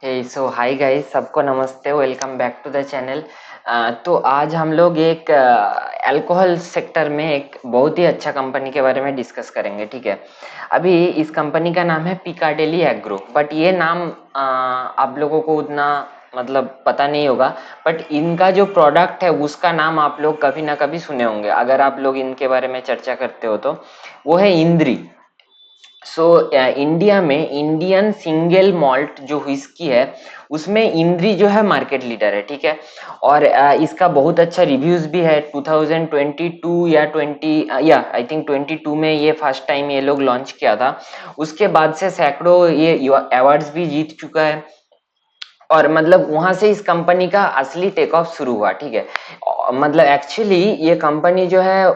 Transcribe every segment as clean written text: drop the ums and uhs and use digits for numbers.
हे सो हाय guys, सबको नमस्ते। Welcome back to the channel. तो आज हम लोग एक अल्कोहल सेक्टर में एक बहुत ही अच्छा कंपनी के बारे में डिस्कस करेंगे। ठीक है, अभी इस कंपनी का नाम है पिकाडेली एग्रो, बट ये नाम आप लोगों को उतना मतलब पता नहीं होगा। बट इनका जो प्रोडक्ट है उसका नाम आप लोग कभी ना कभी सुने होंगे, अगर आप लोग इनके बारे में चर्चा करते हो तो। वो है इंद्री। सो इंडिया में इंडियन सिंगल मॉल्ट जो व्हिस्की है उसमें इंद्री जो है मार्केट लीडर है। ठीक है, और इसका बहुत अच्छा रिव्यूज भी है। 2022 या 20 या आई थिंक 22 में ये फर्स्ट टाइम ये लोग लॉन्च किया था। उसके बाद से सैकड़ों ये अवार्ड्स भी जीत चुका है। और मतलब वहां से इस कंपनी का असली टेक ऑफ शुरू हुआ। ठीक है, मतलब एक्चुअली ये कंपनी जो है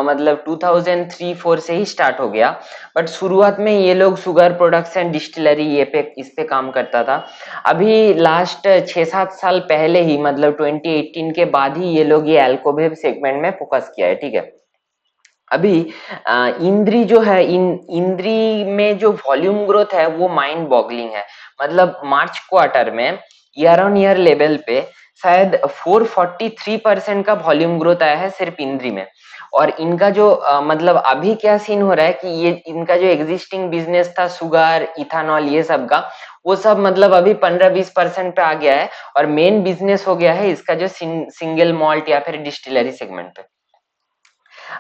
मतलब 2003-4 से ही स्टार्ट हो गया। बट शुरुआत में ये लोग शुगर प्रोडक्ट्स एंड डिस्टिलरी ये पे इस पे काम करता था। अभी लास्ट 6-7 साल पहले ही मतलब 2018 के बाद ही ये लोग ये अल्कोबेव सेगमेंट में फोकस किया है। ठीक है, अभी इंद्री जो है इंद्री में जो वॉल्यूम ग्रोथ है वो माइंड बॉगलिंग है। मतलब मार्च क्वार्टर में ईयर ऑन ईयर लेवल पे शायद 443% का वॉल्यूम ग्रोथ आया है सिर्फ इंद्री में। और इनका जो मतलब अभी क्या सीन हो रहा है कि ये इनका जो एग्जिस्टिंग बिजनेस था शुगर इथानॉल ये सब का, वो सब मतलब अभी 15-20% पे आ गया है। और मेन बिजनेस हो गया है इसका जो सिंगल मॉल्ट या फिर डिस्टिलरी सेगमेंट पे।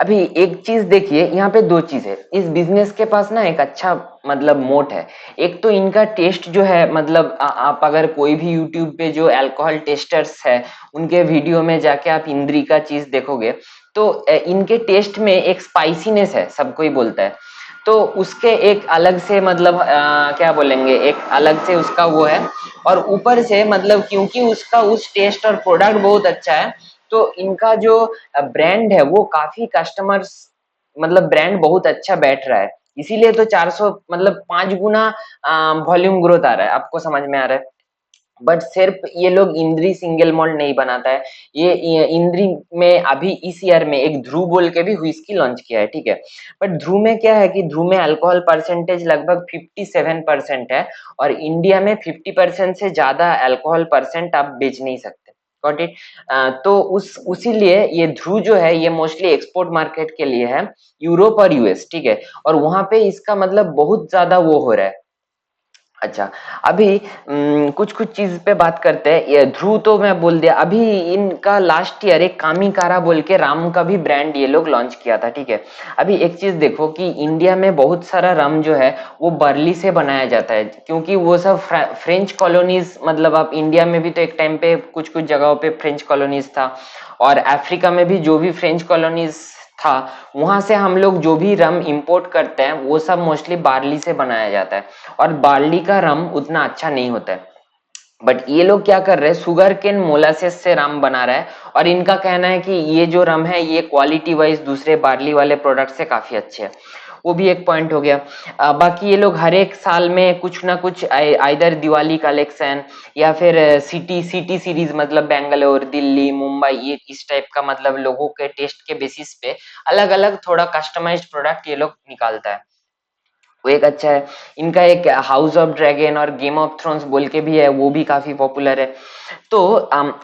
अभी एक चीज देखिए, यहाँ पे दो चीज है इस बिजनेस के पास ना, एक अच्छा मतलब मोट है। एक तो इनका टेस्ट जो है मतलब आप अगर कोई भी यूट्यूब पे जो अल्कोहल टेस्टर्स है उनके वीडियो में जाके आप इंद्री का चीज देखोगे तो इनके टेस्ट में एक स्पाइसीनेस है, सब कोई बोलता है। तो उसके एक अलग से मतलब क्या बोलेंगे, एक अलग से उसका वो है। और ऊपर से मतलब क्योंकि उसका उस टेस्ट और प्रोडक्ट बहुत अच्छा है, तो इनका जो ब्रांड है वो काफी कस्टमर्स मतलब ब्रांड बहुत अच्छा बैठ रहा है। इसीलिए तो 400 मतलब 5 गुना वॉल्यूम ग्रोथ आ रहा है। आपको समझ में आ रहा है। बट सिर्फ ये लोग इंद्री सिंगल मॉल्ट नहीं बनाता है। ये इंद्री में अभी इस ईयर में एक ध्रुव बोल के भी व्हिस्की लॉन्च किया है। ठीक है, बट ध्रुव में क्या है कि ध्रुव में अल्कोहल परसेंटेज लगभग 57% है। और इंडिया में 50% से ज्यादा अल्कोहल परसेंट आप बेच नहीं सकते। Got it. तो उसीलिए ये ध्रुव जो है ये मोस्टली एक्सपोर्ट मार्केट के लिए है, यूरोप और यूएस। ठीक है, और वहां पे इसका मतलब बहुत ज्यादा वो हो रहा है। अच्छा, अभी कुछ कुछ चीज पे बात करते हैं। ये ध्रुव तो मैं बोल दिया। अभी इनका लास्ट ईयर एक कामिकारा बोल के राम का भी ब्रांड ये लोग लॉन्च किया था। ठीक है, अभी एक चीज देखो कि इंडिया में बहुत सारा रम जो है वो बर्ली से बनाया जाता है, क्योंकि वो सब फ्रेंच कॉलोनीज मतलब आप इंडिया में भी तो एक टाइम पे कुछ कुछ जगहों पे फ्रेंच कॉलोनीज था। और अफ्रीका में भी जो भी फ्रेंच कॉलोनीज था, वहां से हम लोग जो भी रम इंपोर्ट करते हैं वो सब मोस्टली बार्ली से बनाया जाता है। और बार्ली का रम उतना अच्छा नहीं होता है। बट ये लोग क्या कर रहे हैं, शुगर केन मोलासेस से रम बना रहा है। और इनका कहना है कि ये जो रम है ये क्वालिटी वाइज दूसरे बार्ली वाले प्रोडक्ट से काफी अच्छे है। वो भी एक पॉइंट हो गया। बाकी ये लोग हर एक साल में कुछ ना कुछ आइदर दिवाली कलेक्शन या फिर सिटी सिटी सीरीज मतलब बेंगलोर दिल्ली मुंबई ये इस टाइप का मतलब लोगों के टेस्ट के बेसिस पे अलग अलग थोड़ा कस्टमाइज्ड प्रोडक्ट ये लोग निकालता है। वो एक अच्छा है। इनका एक हाउस ऑफ ड्रैगन और गेम ऑफ थ्रोन्स बोल के भी है, वो भी काफी पॉपुलर है। तो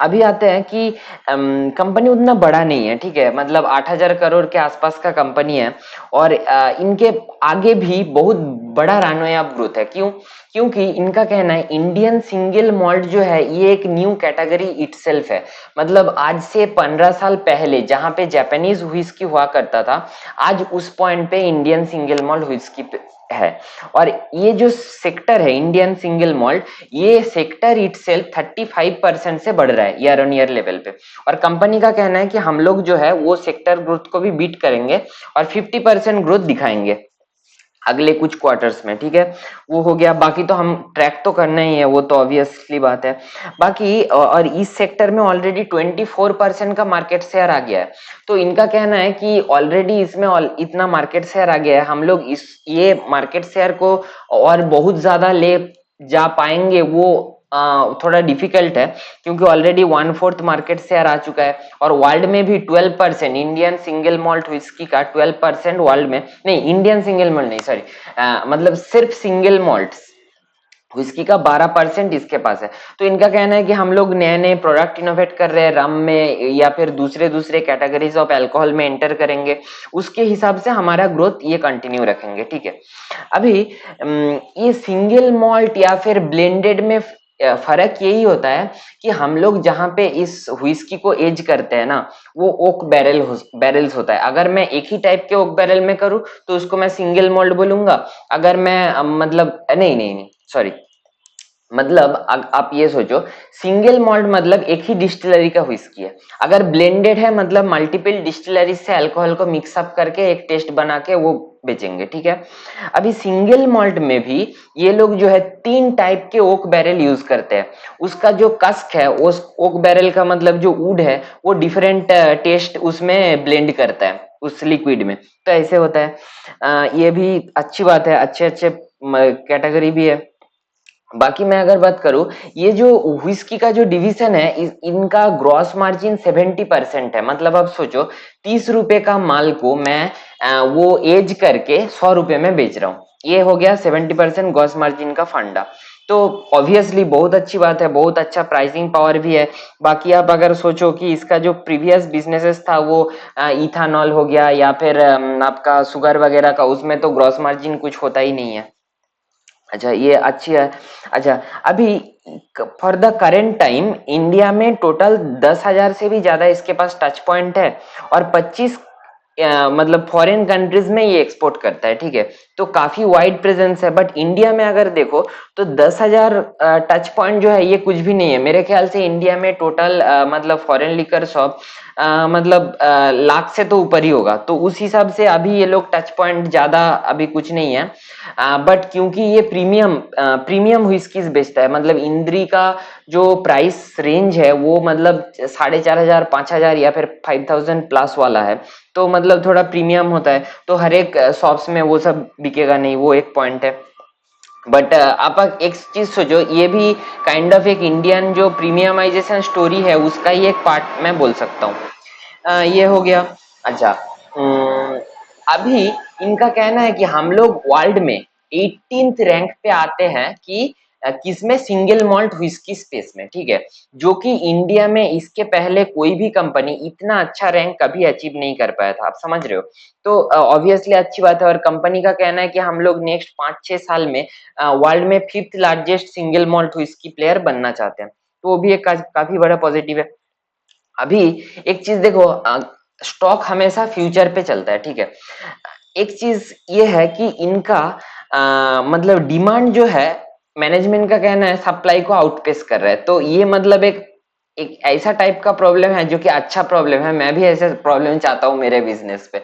अभी आते हैं कि कंपनी उतना बड़ा नहीं है। ठीक है, मतलब 8,000 करोड़ के आसपास का कंपनी है। और इनके आगे भी बहुत बड़ा रनवे ऑफ ग्रोथ है। क्यों? क्योंकि इनका कहना है इंडियन सिंगल मॉल्ट जो है ये एक न्यू कैटेगरी इटसेल्फ है। मतलब आज से 15 साल पहले जहां पे जापानीज व्हिस्की हुआ करता था, आज उस पॉइंट पे इंडियन सिंगल मॉल्ट व्हिस्की है। और ये जो सेक्टर है इंडियन सिंगल मॉल्ट, ये सेक्टर इटसेल्फ 35% से बढ़ रहा है ईयर ऑन ईयर लेवल पे। और कंपनी का कहना है कि हम लोग जो है वो सेक्टर ग्रोथ को भी बीट करेंगे और 50% ग्रोथ दिखाएंगे अगले कुछ क्वार्टर्स में। ठीक है, वो हो गया। बाकी तो हम ट्रैक तो करना ही है, वो तो ऑब्वियसली बात है। बाकी और इस सेक्टर में ऑलरेडी 24% का मार्केट शेयर आ गया है। तो इनका कहना है कि ऑलरेडी इसमें इतना मार्केट शेयर आ गया है, हम लोग इस ये मार्केट शेयर को और बहुत ज्यादा ले जा पाएंगे वो थोड़ा डिफिकल्ट है। क्योंकि ऑलरेडी 1/4 मार्केट शेयर आ चुका है। और वर्ल्ड में भी 12% इंडियन सिंगल मॉल्ट व्हिस्की का 12% वर्ल्ड में नहीं, इंडियन सिंगल मॉल्ट नहीं, सॉरी, मतलब सिर्फ सिंगल मॉल्ट व्हिस्की का 12% इसके पास है। तो इनका कहना है कि हम लोग नए नए प्रोडक्ट इनोवेट कर रहे हैं, रम में या फिर दूसरे दूसरे कैटेगरीज ऑफ अल्कोहल में एंटर करेंगे, उसके हिसाब से हमारा ग्रोथ ये कंटिन्यू रखेंगे, ठीक है। अभी ये सिंगल मॉल्ट या फिर ब्लेंडेड में फर्क यही होता है कि हम लोग जहाँ पे इस व्हिस्की को एज करते हैं ना, वो ओक बैरल्स होता है। अगर मैं एक ही टाइप के ओक बैरल में करूँ तो उसको मैं सिंगल मॉल्ट बोलूंगा। अगर मैं मतलब नहीं नहीं नहीं सॉरी, मतलब आप ये सोचो, सिंगल मॉल्ट मतलब एक ही डिस्टिलरी का व्हिस्की है। अगर ब्लेंडेड है मतलब मल्टीपल डिस्टिलरी से अल्कोहल को मिक्स अप करके एक टेस्ट बना के वो बेचेंगे, ठीक है। अभी सिंगल मॉल्ट में भी ये लोग जो है 3 टाइप के ओक बैरल यूज करते हैं। उसका जो कस्क है, उस ओक बैरल का मतलब जो वुड है वो डिफरेंट टेस्ट उसमें ब्लेंड करता है उस लिक्विड में। तो ऐसे होता है। ये भी अच्छी बात है, अच्छे अच्छे कैटेगरी भी है। बाकी मैं अगर बात करूं, ये जो व्हिस्की का जो डिवीजन है, इनका ग्रॉस मार्जिन 70% है। मतलब अब सोचो, 30 रुपए का माल को मैं वो एज करके 100 रुपए में बेच रहा हूँ। ये हो गया 70% ग्रॉस मार्जिन का फंडा। तो ऑब्वियसली बहुत अच्छी बात है, बहुत अच्छा प्राइसिंग पावर भी है। बाकी आप अगर सोचो कि इसका जो प्रीवियस बिजनेसेस था वो इथानॉल हो गया या फिर आपका शुगर वगैरह का, उसमें तो ग्रॉस मार्जिन कुछ होता ही नहीं है। अच्छा, ये अच्छी है। अच्छा, अभी for the current time India में टोटल 10,000 से भी ज्यादा इसके पास टच पॉइंट है, और 25 मतलब फॉरेन कंट्रीज में ये एक्सपोर्ट करता है, ठीक है। तो काफी वाइड प्रेजेंस है। बट इंडिया में अगर देखो तो 10,000 टच पॉइंट जो है ये कुछ भी नहीं है। मेरे ख्याल से इंडिया में टोटल मतलब फॉरेन लिकर शॉप मतलब लाख से तो ऊपर ही होगा। तो उस हिसाब से अभी ये लोग टच पॉइंट ज्यादा अभी कुछ नहीं है। बट क्योंकि ये प्रीमियम व्हिस्कीज बेचता है, मतलब इंद्री का जो प्राइस रेंज है वो मतलब 4,500 5,000 या फिर 5,000 प्लस वाला है। तो मतलब थोड़ा प्रीमियम होता है, तो हर एक शॉप्स में वो सब बिकेगा नहीं, वो एक पॉइंट है। बट आप एक चीज सोचो, ये भी काइंड ऑफ एक इंडियन जो प्रीमियमाइजेशन स्टोरी है उसका ही एक पार्ट मैं बोल सकता हूँ। ये हो गया। अच्छा, अम, अभी इनका कहना है कि हम लोग वर्ल्ड में 18th रैंक पे आते हैं कि किसमें, सिंगल मॉल्ट व्हिस्की स्पेस में, ठीक है। जो कि इंडिया में इसके पहले कोई भी कंपनी इतना अच्छा रैंक कभी अचीव नहीं कर पाया था, आप समझ रहे हो। तो ऑब्वियसली अच्छी बात है। और कंपनी का कहना है कि हम लोग नेक्स्ट 5-6 साल में वर्ल्ड में 5th largest single malt whisky player बनना चाहते हैं। तो वो भी एक काफी बड़ा पॉजिटिव है। अभी एक चीज देखो, स्टॉक हमेशा फ्यूचर पे चलता है, ठीक है। एक चीज ये है कि इनका मतलब डिमांड जो है, मैनेजमेंट का कहना है सप्लाई को आउटपेस कर रहा है। तो ये मतलब एक ऐसा टाइप का प्रॉब्लम है जो कि अच्छा प्रॉब्लम है। मैं भी ऐसे प्रॉब्लम चाहता हूँ मेरे बिजनेस पे,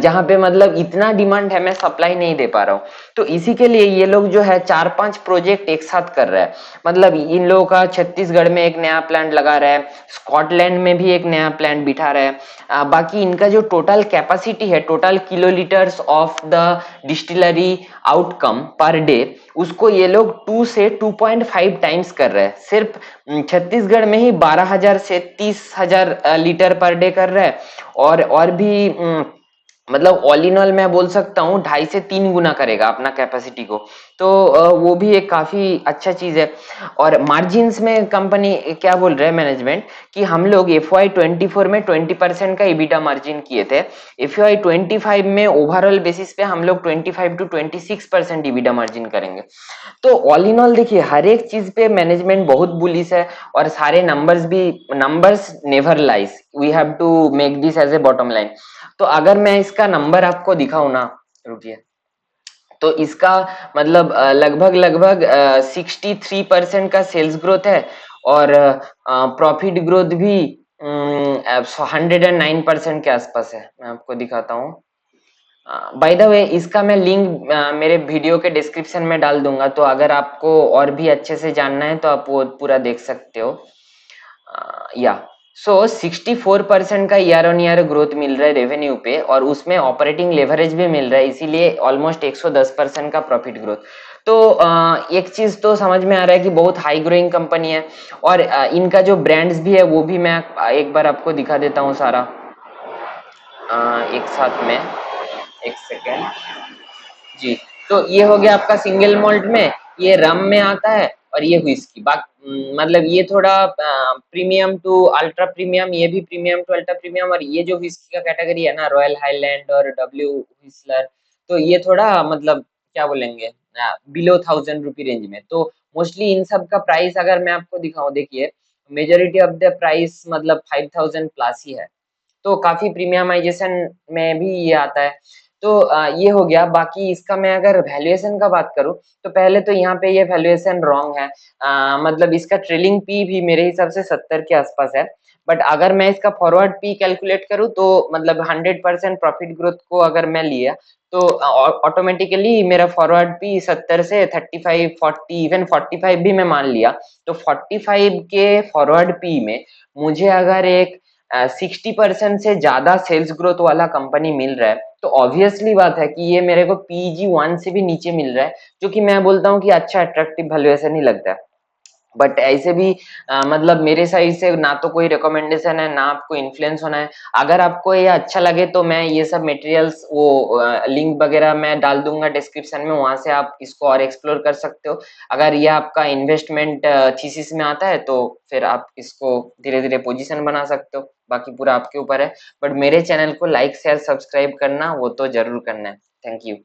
जहाँ पे मतलब इतना डिमांड है, मैं सप्लाई नहीं दे पा रहा हूँ। तो इसी के लिए ये लोग जो है 4-5 प्रोजेक्ट एक साथ कर रहा है। मतलब इन लोगों का छत्तीसगढ़ में एक नया प्लांट लगा रहा है, स्कॉटलैंड में भी एक नया प्लांट बिठा रहा है। बाकी इनका जो टोटल कैपेसिटी है, total kilolitres of the distillery outcome per day, उसको ये लोग 2 से 2.5 टाइम्स कर रहे हैं। सिर्फ छत्तीसगढ़ में ही 12,000 से 30,000 लीटर पर डे कर रहा है। और भी मतलब ऑल इन ऑल मैं बोल सकता हूँ 2.5 से 3 गुना करेगा अपना कैपेसिटी को। तो वो भी एक काफी अच्छा चीज है। और मार्जिन्स में कंपनी क्या बोल रहे हैं मैनेजमेंट, कि हम लोग FY24 में 20% का EBITDA मार्जिन किए थे। FY25 में ओवरऑल बेसिस पे हम लोग 25 to 26% EBITDA मार्जिन करेंगे। तो ऑल इन ऑल देखिए, हर एक चीज पे मैनेजमेंट बहुत बुलिश है। और सारे नंबर्स भी, numbers never lies, we have to make this as a bottom line. तो अगर मैं इसका नंबर आपको दिखाऊं ना, रुकिए, तो इसका मतलब लगभग लगभग 63% का सेल्स ग्रोथ है। और प्रॉफिट ग्रोथ भी 109% के आसपास है। मैं आपको दिखाता हूँ। बाय द वे, इसका मैं लिंक मेरे वीडियो के डिस्क्रिप्शन में डाल दूंगा। तो अगर आपको और भी अच्छे से जानना है तो आप वो पूरा देख सकते हो। या सो 64% का ईयर ऑन ईयर ग्रोथ मिल रहा है रेवेन्यू पे, और उसमें ऑपरेटिंग लेवरेज भी मिल रहा है, इसीलिए ऑलमोस्ट 110% का प्रॉफिट ग्रोथ। तो एक चीज तो समझ में आ रहा है कि बहुत हाई ग्रोइंग कंपनी है। और इनका जो ब्रांड्स भी है वो भी मैं एक बार आपको दिखा देता हूँ सारा एक साथ में। एक सेकेंड जी। तो ये हो गया आपका सिंगल मॉल्ट में। ये रम में आता है और ये व्हिस्की मतलब ये थोड़ा प्रीमियम टू अल्ट्रा प्रीमियम, ये भी प्रीमियम टू अल्ट्रा प्रीमियम, और ये जो व्हिस्की का कैटेगरी है ना, रॉयल हाईलैंड और डब्ल्यू व्हिस्लर, तो ये थोड़ा मतलब क्या बोलेंगे, बिलो 1000 रुपी रेंज में। तो मोस्टली इन सब का प्राइस अगर मैं आपको दिखाऊं, देखिए मेजोरिटी ऑफ द प्राइस मतलब 5000 प्लस ही है, तो काफी प्रीमियमाइजेशन में भी ये आता है। तो ये हो गया। बाकी इसका मैं अगर वैल्यूएशन का बात करूं, तो पहले तो यहाँ पे ये वैल्यूएशन रॉन्ग है। मतलब इसका ट्रेलिंग पी भी मेरे हिसाब से 70 के आसपास है, बट अगर मैं इसका फॉरवर्ड पी कैलकुलेट करूँ तो मतलब 100% प्रॉफिट ग्रोथ को अगर मैं लिया, तो ऑटोमेटिकली मेरा फॉरवर्ड पी 70 से 35 40 इवन 45 भी मैं मान लिया, तो 45 के फॉरवर्ड पी में मुझे अगर एक 60% से ज्यादा सेल्स ग्रोथ वाला कंपनी मिल रहा है, तो ऑब्वियसली बात है कि ये मेरे को PG1 से भी नीचे मिल रहा है, जो कि मैं बोलता हूँ कि अच्छा अट्रैक्टिव वैल्यूएशन ही लगता है। बट ऐसे भी मतलब मेरे साइड से ना तो कोई रिकमेंडेशन है, ना आपको इन्फ्लुएंस होना है। अगर आपको ये अच्छा लगे तो मैं ये सब मटेरियल्स वो लिंक वगैरह मैं डाल दूंगा डिस्क्रिप्शन में, वहां से आप इसको और एक्सप्लोर कर सकते हो। अगर ये आपका इन्वेस्टमेंट थीसिस में आता है तो फिर आप इसको धीरे धीरे पोजीशन बना सकते हो, बाकी पूरा आपके ऊपर है। बट मेरे चैनल को लाइक शेयर सब्सक्राइब करना वो तो जरूर करना है। Thank you.